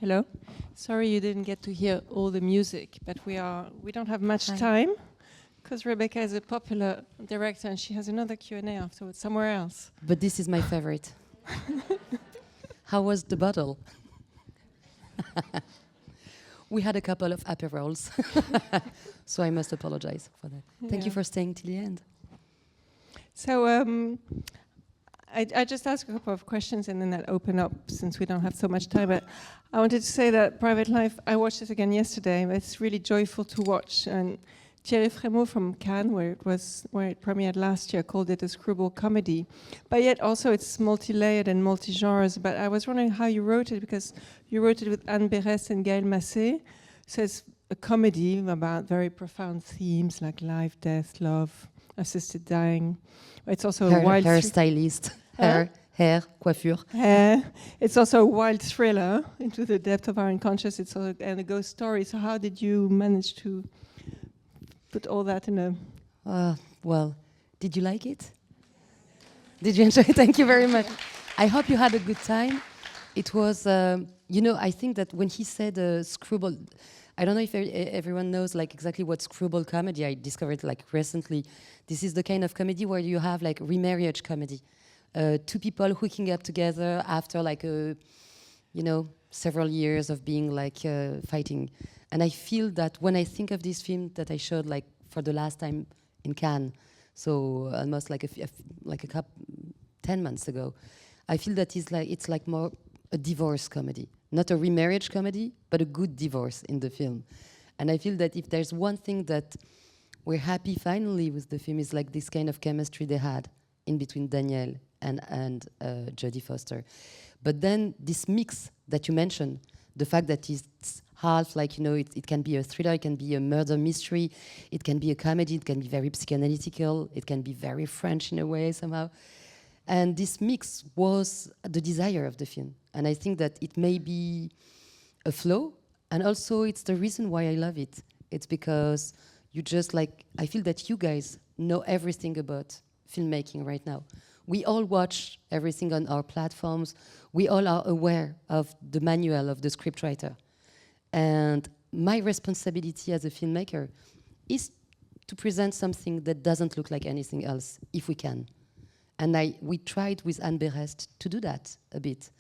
Hello. Sorry you didn't get to hear all the music, but we don't have much time because Rebecca is a popular director and she has another Q&A afterwards somewhere else. But this is my favorite. How was the bottle? We had a couple of aperols, so I must apologize for that. Thank you for staying till the end. So I just ask a couple of questions and then I'll open up since we don't have so much time. But I wanted to say that Private Life, I watched it again yesterday. It's really joyful to watch. And Thierry Frémaux from Cannes, where it premiered last year, called it a screwball comedy. But yet also it's multi-layered and multi-genres. But I was wondering how you wrote it, because you wrote it with Anne Berès and Gaël Massé. So it's a comedy about very profound themes like life, death, love, assisted dying. It's also a wild hairstylist, hair, coiffure. It's also a wild thriller into the depth of our unconscious. It's also a ghost story. So how did you manage to put all that in a... Well, did you like it? Did you enjoy it? Thank you very much. I hope you had a good time. It was, I think that when he said screwball, I don't know if everyone knows like exactly what screwball comedy. I discovered like recently. This is the kind of comedy where you have like remarriage comedy. Two people hooking up together after like several years of being like fighting. And I feel that when I think of this film that I showed like for the last time in Cannes, so almost like 10 months ago, I feel that it's like more a divorce comedy. Not a remarriage comedy, but a good divorce in the film. And I feel that if there's one thing that we're happy finally with the film is like this kind of chemistry they had in between Daniel and Jodie Foster. But then this mix that you mentioned, the fact that it's half like, it can be a thriller, it can be a murder mystery, it can be a comedy, it can be very psychoanalytical, it can be very French in a way somehow. And this mix was the desire of the film. And I think that it may be a flaw, and also it's the reason why I love it. It's because I feel that you guys know everything about filmmaking right now. We all watch everything on our platforms. We all are aware of the manual of the scriptwriter. And my responsibility as a filmmaker is to present something that doesn't look like anything else, if we can. And we tried with Anne Berès to do that a bit.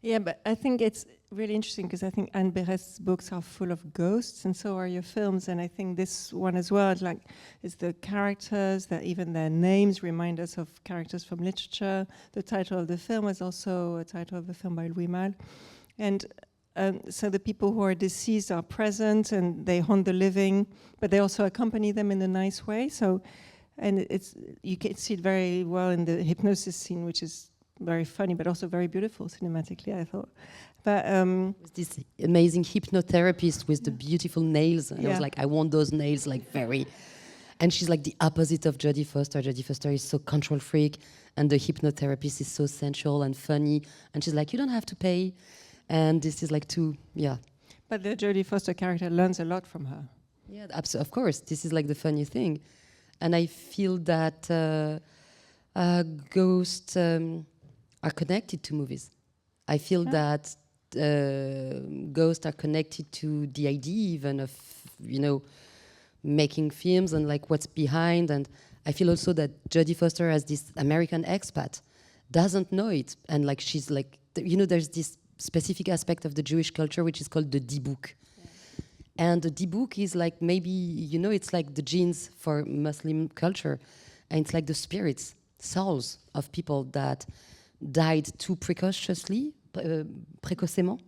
Yeah, but I think it's really interesting because I think Anne Berès' books are full of ghosts, and so are your films. And I think this one as well, it's the characters, that even their names remind us of characters from literature. The title of the film is also a title of a film by Louis Malle. And so the people who are deceased are present and they haunt the living, but they also accompany them in a nice way. So, and you can see it very well in the hypnosis scene, which is very funny, but also very beautiful cinematically, I thought. But this amazing hypnotherapist with the beautiful nails, and I was like, I want those nails, like very. And she's like the opposite of Jodie Foster. Jodie Foster is so control freak, and the hypnotherapist is so sensual and funny. And she's like, you don't have to pay. And this is like But the Jodie Foster character learns a lot from her. Yeah, of course. This is like the funny thing. And I feel that ghosts are connected to movies. I feel that ghosts are connected to the idea even of, making films and like what's behind. And I feel also that Jodie Foster, as this American expat, doesn't know it. And like she's like, there's this specific aspect of the Jewish culture which is called the dibuk. And the dibuk is like maybe, it's like the genes for Muslim culture. And it's like the spirits, souls of people that died too precociously, précocement,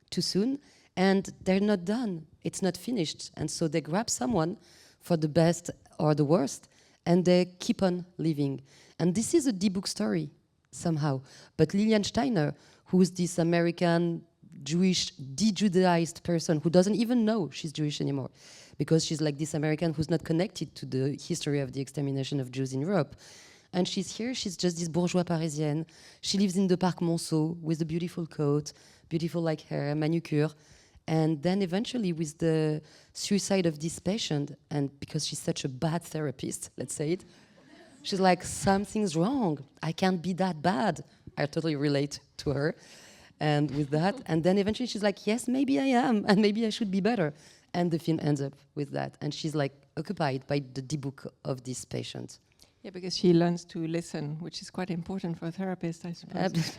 too soon. And they're not done. It's not finished. And so they grab someone for the best or the worst, and they keep on living. And this is a dibuk story, somehow. But Lilian Steiner, who's this American Jewish, de-Judaized person who doesn't even know she's Jewish anymore, because she's like this American who's not connected to the history of the extermination of Jews in Europe. And she's here, she's just this bourgeois Parisienne. She lives in the Parc Monceau with a beautiful coat, beautiful like hair, manicure. And then eventually with the suicide of this patient, and because she's such a bad therapist, let's say it, she's like, something's wrong. I can't be that bad. I totally relate to her. And with that, and then eventually she's like, yes, maybe I am, and maybe I should be better. And the film ends up with that. And she's like occupied by the debug of this patient. Yeah, because she learns to listen, which is quite important for a therapist, I suppose.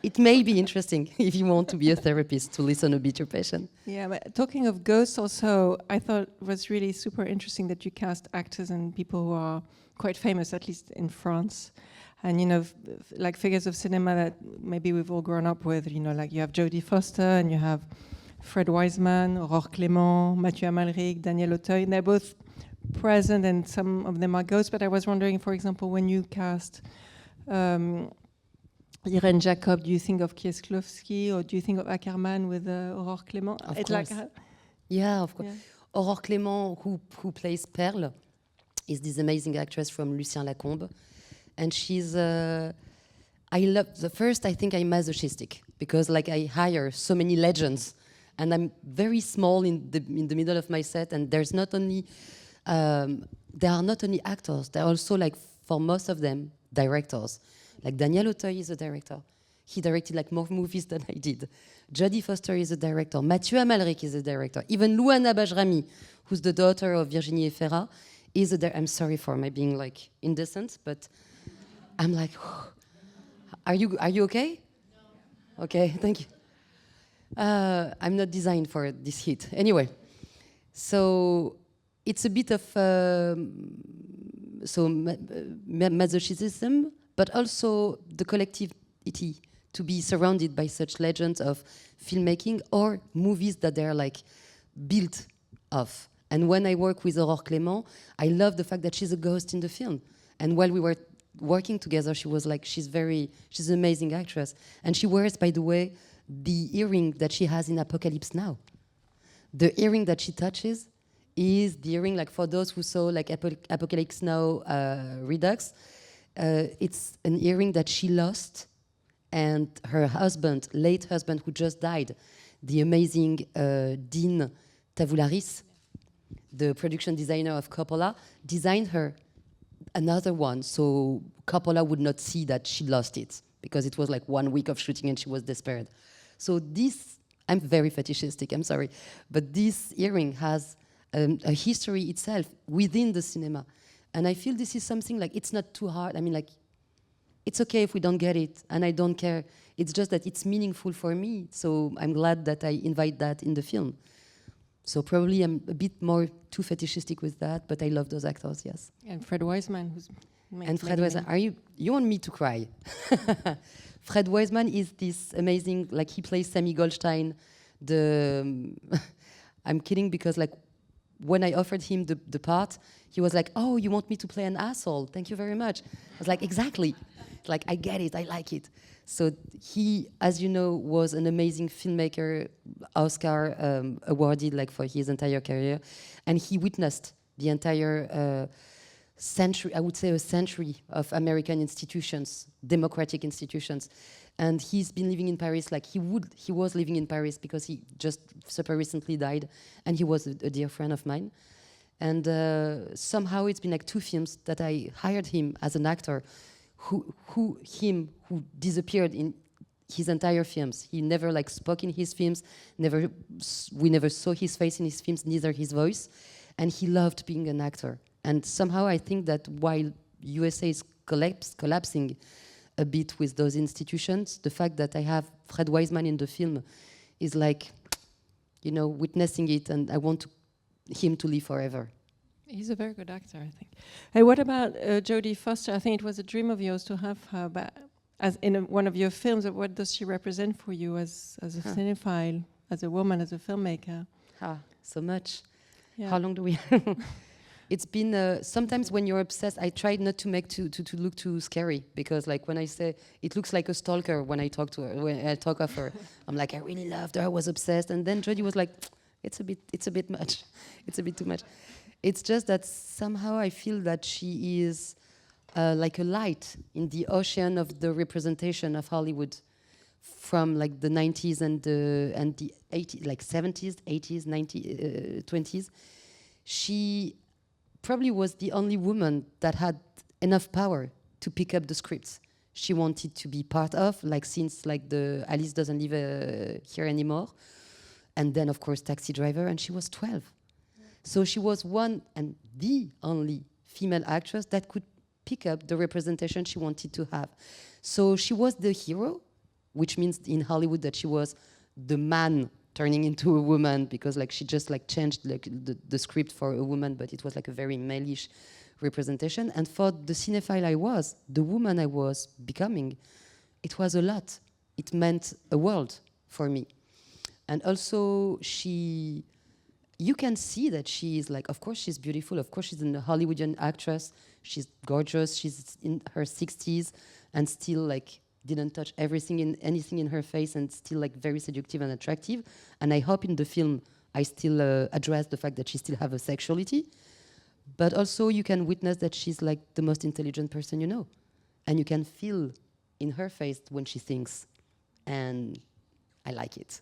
It may be interesting if you want to be a therapist to listen a bit to your patient. Yeah, but talking of ghosts also, I thought it was really super interesting that you cast actors and people who are quite famous, at least in France. And, you know, like figures of cinema that maybe we've all grown up with, you know, like you have Jodie Foster and you have Fred Wiseman, Aurore Clément, Mathieu Amalric, Daniel Auteuil. They're both present and some of them are ghosts. But I was wondering, for example, when you cast Irene Jacob, do you think of Kieslowski or do you think of Ackerman with Aurore Clément? Of it's course. like Yeah, of course. Yeah. Aurore Clément, who plays Perle, is this amazing actress from Lucien Lacombe. And she's, I think I'm masochistic because like I hire so many legends and I'm very small in the middle of my set, and there's not only, there are not only actors, they're also like, for most of them, directors. Like Daniel Auteuil is a director. He directed like more movies than I did. Jodie Foster is a director. Mathieu Amalric is a director. Even Louana Bajrami, who's the daughter of Virginie Efira, is a I'm sorry for my being like indecent, but I'm like, are you okay? No. Okay, thank you. I'm not designed for this heat. Anyway, so it's a bit of masochism, but also the collectivity to be surrounded by such legends of filmmaking or movies that they're like built of. And when I work with Aurore Clément, I love the fact that she's a ghost in the film. And while we were working together, she was like, she's an amazing actress. And she wears, by the way, the earring that she has in Apocalypse Now. The earring that she touches is the earring, like for those who saw like Apocalypse Now Redux, it's an earring that she lost, and her husband, late husband who just died, the amazing Dean Tavoularis, the production designer of Coppola, designed her another one, so Coppola would not see that she lost it, because it was like 1 week of shooting and she was desperate. So this, I'm very fetishistic, I'm sorry, but this earring has a history itself within the cinema. And I feel this is something like, it's not too hard. I mean, like, it's okay if we don't get it, and I don't care. It's just that it's meaningful for me, so I'm glad that I invite that in the film. So probably I'm a bit more too fetishistic with that, but I love those actors, yes. And Fred Wiseman, who's Fred Wiseman, you want me to cry? Fred Wiseman is this amazing, like he plays Sammy Goldstein. I'm kidding because like when I offered him the part, he was like, oh, you want me to play an asshole? Thank you very much. I was like, exactly. Like, I get it, I like it. So he, as you know, was an amazing filmmaker, Oscar awarded like for his entire career. And he witnessed the entire century, I would say a century of American institutions, democratic institutions. And he's been living in Paris, like he was living in Paris because he just super recently died, and he was a dear friend of mine. And somehow it's been like 2 films that I hired him as an actor who disappeared in his entire films. He never like spoke in his films, we never saw his face in his films, neither his voice. And he loved being an actor. And somehow I think that while USA is collapsing a bit with those institutions, the fact that I have Fred Wiseman in the film is like, you know, witnessing it, and I want him to live forever. He's a very good actor, I think. Hey, what about Jodie Foster? I think it was a dream of yours to have her as in one of your films. What does she represent for you as a cinephile, as a woman, as a filmmaker? So much. Yeah. How long do we? It's been sometimes when you're obsessed, I tried not to make to look too scary, because like when I say it looks like a stalker when I talk to her, when I talk of her, I'm like, I really loved her, I was obsessed, and then Jodie was like, it's a bit much, it's a bit too much. It's just that somehow I feel that she is like a light in the ocean of the representation of Hollywood from like the 90s and the 80s, like 70s, 80s, 90s, 20s. She probably was the only woman that had enough power to pick up the scripts. she wanted to be part of, like since like the Alice doesn't live here anymore. And then of course Taxi Driver, and she was 12. So she was one and the only female actress that could pick up the representation she wanted to have. So she was the hero, which means in Hollywood that she was the man turning into a woman, because like she just like changed like the script for a woman, but it was like a very male-ish representation. And for the cinephile I was, the woman I was becoming, it was a lot. It meant a world for me. And also you can see that she is like, of course she's beautiful, of course she's a Hollywoodian actress, she's gorgeous, she's in her 60s and still like didn't touch anything in her face, and still like very seductive and attractive. And I hope in the film I still address the fact that she still have a sexuality, but also you can witness that she's like the most intelligent person you know, and you can feel in her face when she thinks, and I like it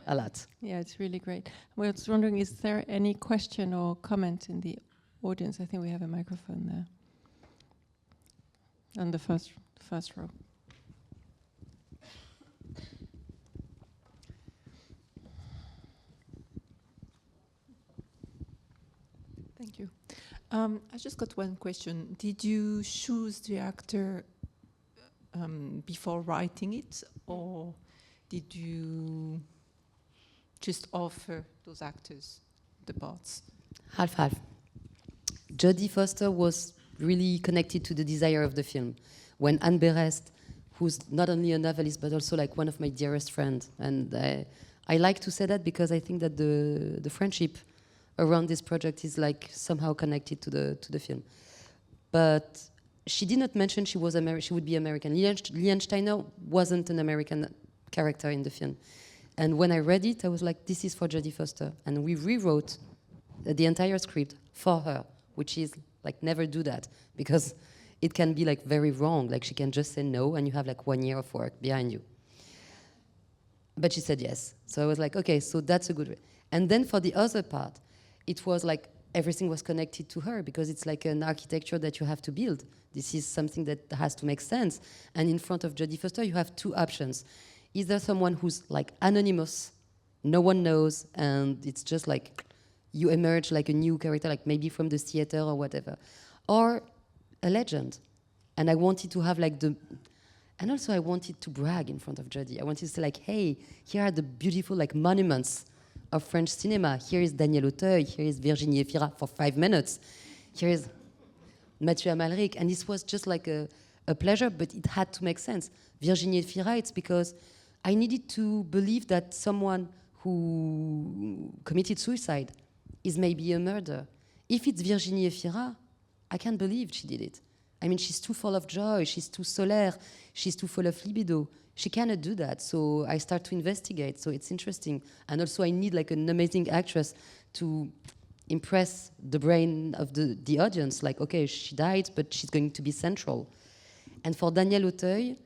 a lot. Yeah, it's really great. I was wondering, is there any question or comment in the audience? I think we have a microphone there. On the first row. Thank you. I just got one question. Did you choose the actor before writing it, or did you just offer those actors the parts? Half-half. Jodie Foster was really connected to the desire of the film. When Anne Berest, who's not only a novelist but also like one of my dearest friends, and I like to say that because I think that the friendship around this project is like somehow connected to the film. But she did not mention she would be American. Liane Steiner wasn't an American character in the film. And when I read it, I was like, this is for Jodie Foster. And we rewrote the entire script for her, which is like, never do that, because it can be like very wrong. Like she can just say no and you have like 1 year of work behind you. But she said yes. So I was like, okay, so that's a good way. And then for the other part, it was like everything was connected to her, because it's like an architecture that you have to build. This is something that has to make sense. And in front of Jodie Foster, you have two options. Either someone who's like anonymous, no one knows, and it's just like you emerge like a new character, like maybe from the theater or whatever, or a legend. And I wanted to have like and also I wanted to brag in front of Jodie. I wanted to say like, hey, here are the beautiful like monuments of French cinema. Here is Daniel Auteuil, here is Virginie Efira for 5 minutes, here is Mathieu Amalric, and this was just like a pleasure, but it had to make sense. Virginie Efira, it's because I needed to believe that someone who committed suicide is maybe a murderer. If it's Virginie Efira, I can't believe she did it. I mean, she's too full of joy, she's too solaire, she's too full of libido. She cannot do that, so I start to investigate, so it's interesting. And also I need like an amazing actress to impress the brain of the audience, like, okay, she died, but she's going to be central. And for Daniel Auteuil,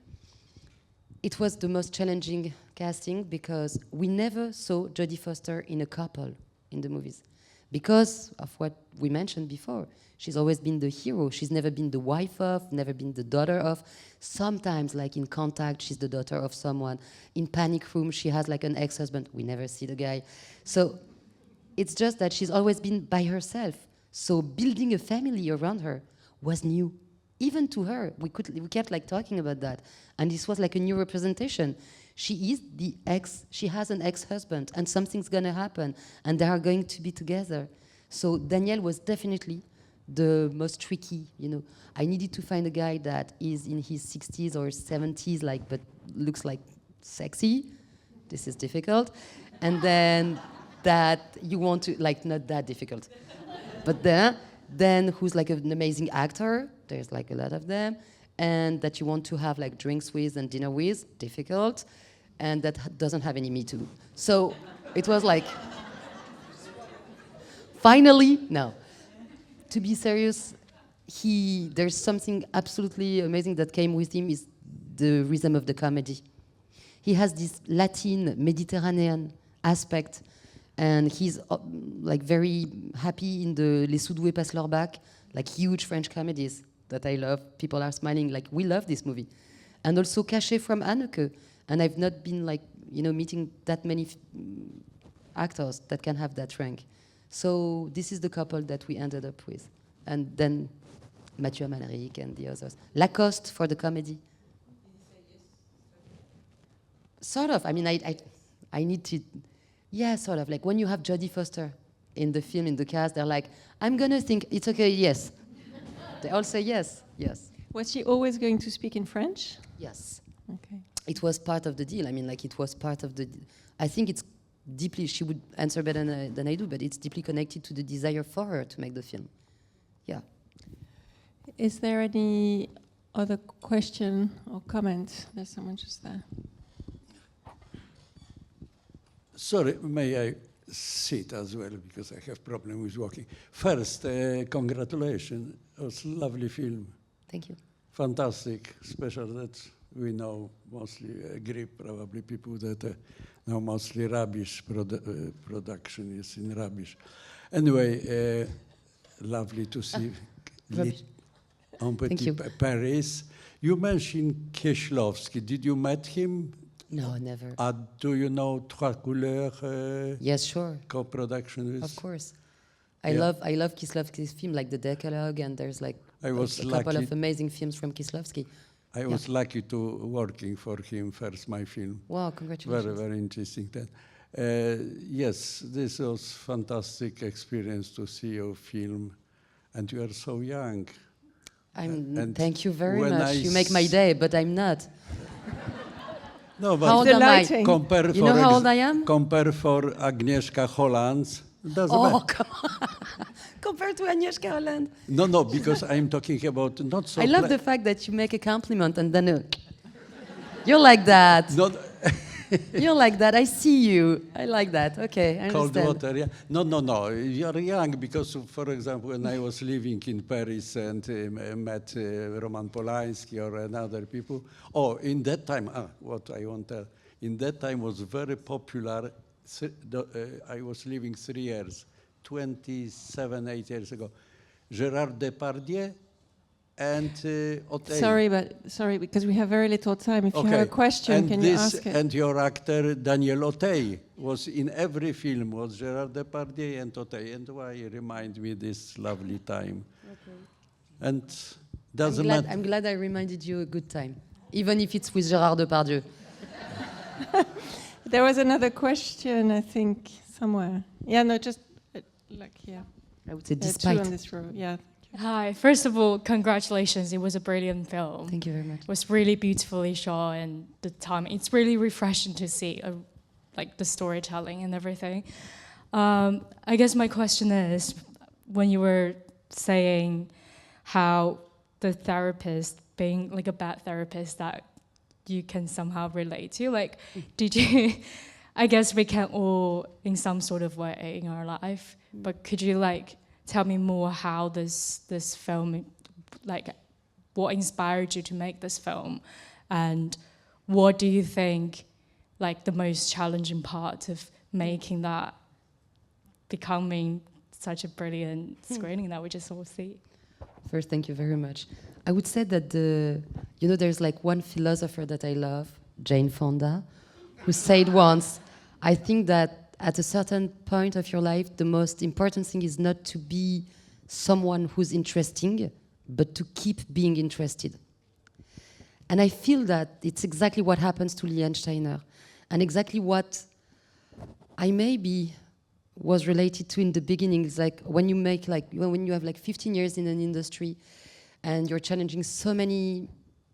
it was the most challenging casting, because we never saw Jodie Foster in a couple in the movies. Because of what we mentioned before, she's always been the hero. She's never been the wife of, never been the daughter of. Sometimes, like in Contact, she's the daughter of someone. In Panic Room, she has like an ex-husband. We never see the guy. So it's just that she's always been by herself. So building a family around her was new. Even to her, we kept like talking about that. And this was like a new representation. She has an ex-husband, and something's gonna happen, and they are going to be together. So Daniel was definitely the most tricky, you know. I needed to find a guy that is in his 60s or 70s, like, but looks like sexy. This is difficult. And then that you want to, like, not that difficult. But then who's like an amazing actor, there's like a lot of them, and that you want to have like drinks with and dinner with, difficult, and that doesn't have any Me Too. So it was like, finally, no. To be serious, there's something absolutely amazing that came with him, is the rhythm of the comedy. He has this Latin, Mediterranean aspect, and he's like very happy in the Les Sous-Doués passent leur bac, like huge French comedies. that I love. People are smiling, like, we love this movie. And also Caché from Anneke. And I've not been, like, meeting that many actors that can have that rank. So this is the couple that we ended up with. And then Mathieu Amalric and the others. Lacoste for the comedy. Sort of. I mean, I need to... Yeah, sort of. Like when you have Jodie Foster in the film, in the cast, they're like, I'm going to think, it's okay, yes. They all say yes, yes. Was she always going to speak in French? Yes. Okay. It was part of the deal. I mean, like, it was part of the... I think it's deeply... She would answer better than I do, but it's deeply connected to the desire for her to make the film. Yeah. Is there any other question or comment? There's someone just there. Sorry, may I sit as well, because I have problem with walking. First, congratulations. It was a lovely film. Thank you. Fantastic, special that we know mostly agree, probably people that know mostly rubbish production is in rubbish. Anyway, lovely to see En Petit Paris. You mentioned Kieślowski. Did you met him? No, never. Do you know Trois Couleurs? Yes, sure. Co-production with? Of course. I love Kieślowski's film, like The Decalogue, and there's like a couple of amazing films from Kieślowski. I was lucky to working for him first, my film. Wow, congratulations. Very, very interesting. Then. Yes, this was fantastic experience to see your film, and you are so young. Thank you very much. You make my day, but I'm not. No, but how old am I? Compare you know how old I am? Compare for Agnieszka Holland. Doesn't oh, matter. Come on. Compared to Agnieszka Holland. No, because I'm talking about not so... I love the fact that you make a compliment and then... you're like that. Not you're like that. I see you. I like that. Okay, I cold understand. water, yeah. No. You're young because, for example, when I was living in Paris and met Roman Polanski or another people. Oh, in that time, what I want to tell. In that time was very popular. I was living 3 years, 27, 8 years ago. Gérard Depardieu and Auteuil. Sorry, because we have very little time. If you have a question, and can you ask it? And your actor, Daniel Auteuil, was in every film, was Gérard Depardieu and Auteuil. And why remind me this lovely time? Okay. And doesn't matter. I'm glad I reminded you a good time, even if it's with Gérard Depardieu. There was another question, I think, somewhere. Yeah, no, just like here. I would say Two despite. on this row. Yeah. Hi. First of all, congratulations. It was a brilliant film. Thank you very much. It was really beautifully shot, and the time. It's really refreshing to see, like the storytelling and everything. I guess my question is, when you were saying how the therapist being like a bad therapist that you can somehow relate to, like, did you? I guess we can all, in some sort of way, in our life. But could you like tell me more how this film, like, what inspired you to make this film, and what do you think, like, the most challenging part of making that becoming such a brilliant screening that we just all see? First, thank you very much. I would say that there's like one philosopher that I love, Jane Fonda, who said once, I think that at a certain point of your life, the most important thing is not to be someone who's interesting, but to keep being interested. And I feel that it's exactly what happens to Leanne Steiner, and exactly what I maybe was related to in the beginning. Is like when you make when you have like 15 years in an industry, and you're challenging so many.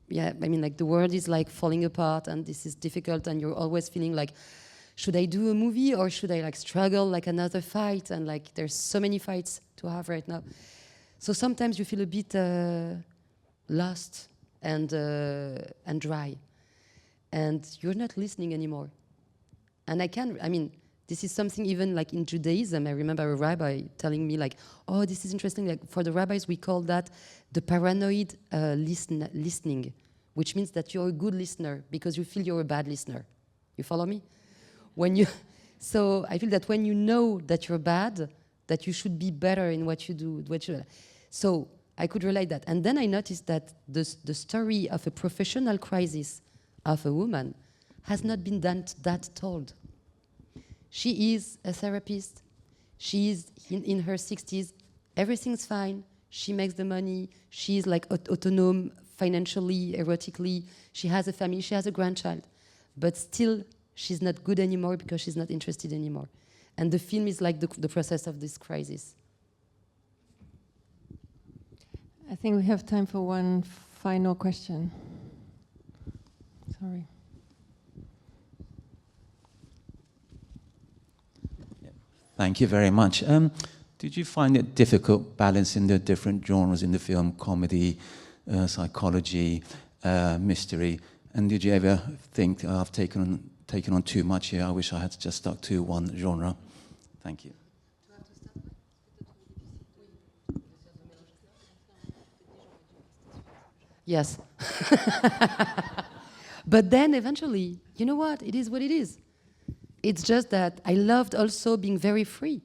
Yeah, I mean, like the world is like falling apart, and this is difficult, and you're always feeling like, should I do a movie or should I like struggle like another fight? And like there's so many fights to have right now. So sometimes you feel a bit lost and dry, and you're not listening anymore. And this is something even like in Judaism. I remember a rabbi telling me like, oh, this is interesting. Like for the rabbis, we call that the paranoid listening, which means that you're a good listener because you feel you're a bad listener. You follow me? So I feel that when you know that you're bad, that you should be better in what you do. So I could relate that. And then I noticed that the story of a professional crisis of a woman has not been that told. She is a therapist. She is in her 60s. Everything's fine. She makes the money. She's like autonomous financially, erotically. She has a family. She has a grandchild. But still, she's not good anymore because she's not interested anymore. And the film is like the process of this crisis. I think we have time for one final question. Sorry. Thank you very much. Did you find it difficult balancing the different genres in the film, comedy, psychology, mystery? And did you ever think, I've taken on too much here, I wish I had just stuck to one genre? Thank you. Yes. But then eventually, you know what? It is what it is. It's just that I loved also being very free.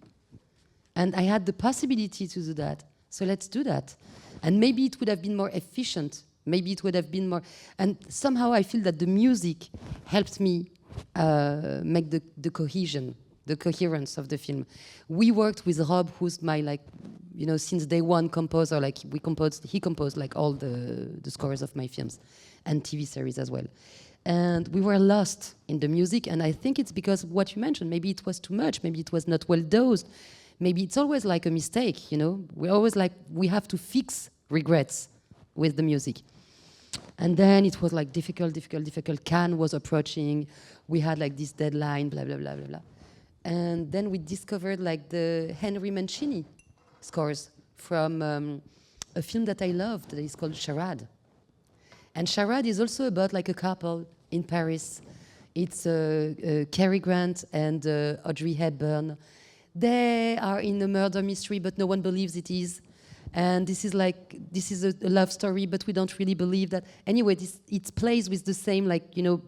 And I had the possibility to do that. So let's do that. And maybe it would have been more efficient. Maybe it would have been more... And somehow I feel that the music helped me make the cohesion, the coherence of the film. We worked with Rob, who's my, like, you know, since day one composer. Like, he composed like all the scores of my films and TV series as well. And we were lost in the music, and I think it's because what you mentioned, maybe it was too much, maybe it was not well dosed, maybe it's always like a mistake, you know? We always like, we have to fix regrets with the music. And then it was like difficult. Cannes was approaching, we had like this deadline, blah, blah, blah, blah, blah. And then we discovered like the Henry Mancini scores from a film that I loved, that is called Charade. And Charade is also about like a couple in Paris. It's Cary Grant and Audrey Hepburn. They are in a murder mystery, but no one believes it is. And this is a love story, but we don't really believe that. Anyway, it plays with the same, like, you know,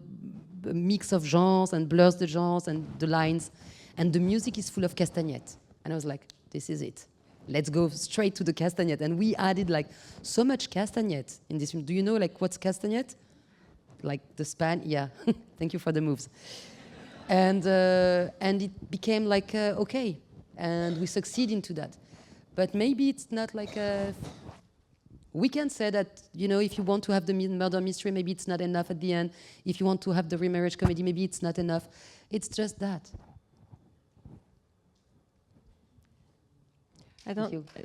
mix of genres and blurs the genres and the lines. And the music is full of castagnette. And I was like, this is it. Let's go straight to the castagnette. And we added like so much castagnette in this film. Do you know like what's castagnette? Like the span? Yeah. Thank you for the moves. And it became like, okay. And we succeed into that. But maybe it's not like a... We can say that, you know, if you want to have the murder mystery, maybe it's not enough at the end. If you want to have the remarriage comedy, maybe it's not enough. It's just that.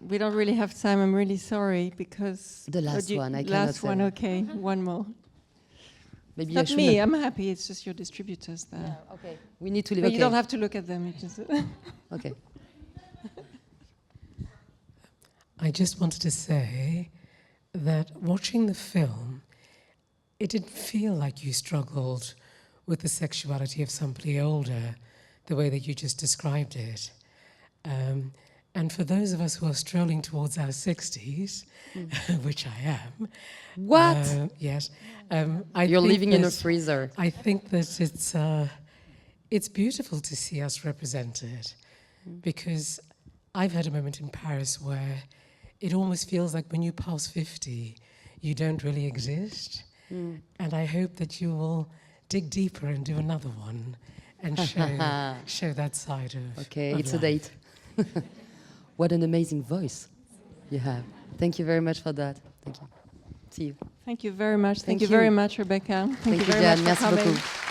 We don't really have time. I'm really sorry because the last one. I cannot last one. Okay, one more. Maybe not me. I'm happy. It's just your distributors there. Yeah, okay. We need to leave. But okay. You don't have to look at them. It just okay. I just wanted to say that watching the film, it didn't feel like you struggled with the sexuality of somebody older, the way that you just described it. And for those of us who are strolling towards our 60s, which I am. What? Yes. You're living in a freezer. I think that it's beautiful to see us represented, because I've had a moment in Paris where it almost feels like when you pass 50, you don't really exist. And I hope that you will dig deeper and do another one and show that side of Okay, of it's life. a date. What an amazing voice you have. Thank you very much for that. Thank you. See you. Thank you very much. Thank you you. very much, Rebecca. Thank you, very Diane. much for Merci coming. beaucoup.